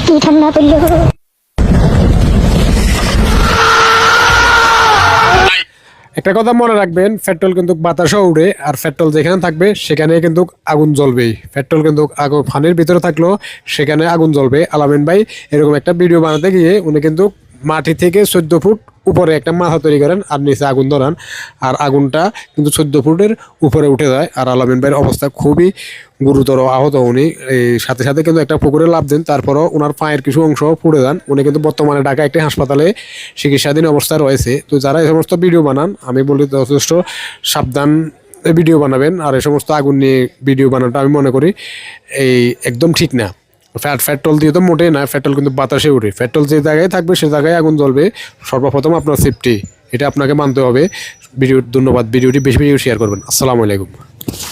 কি ঠান্ডা পড়লো। একটা কথা মনে রাখবেন, পেট্রোল কিন্তু বাতাসও উড়ে, আর পেট্রোল যেখানে থাকবে সেখানে কিন্তু আগুন জ্বলবেই। পেট্রোল কিন্তু আগুন পানির ভিতরে থাকলেও সেখানে আগুন জ্বলবে। আলামিন ভাই এরকম একটা ভিডিও বানাতে গিয়ে উনি কিন্তু মাটি থেকে 14 ফুট উপরে একটা মাথা তৈরি করেন আর নিচে আগুন ধরান, আর আগুনটা কিন্তু 14 ফুটের উপরে উঠে যায়। আর আলামিন ভাইয়ের অবস্থা খুবই গুরুতর, আহত উনি। এই সাথে সাথে কিন্তু একটা পুকুরে লাফ দেন, তারপরও ওনার পায়ের কিছু অংশ পুড়ে যান। উনি কিন্তু বর্তমানে ঢাকা একটি হাসপাতালে চিকিৎসাধীন অবস্থায় রয়েছে। তো যারা এই সমস্ত ভিডিও বানান, আমি বলি যথেষ্ট সাবধান ভিডিও বানাবেন। আর এই সমস্ত আগুন নিয়ে ভিডিও বানানোটা আমি মনে করি এই একদম ঠিক না। পেট্রোল দিয়ে তো মোটেই না, পেট্রোল কিন্তু বাতাসে উঠে। পেট্রোল যে জায়গায় থাকবে সে জায়গায় আগুন জ্বলবে। সর্বপ্রথম আপনার সেফটি, এটা আপনাকে মানতে হবে। ধন্যবাদ। ভিডিওটি বেশি বেশি শেয়ার করবেন। আসসালামু আলাইকুম।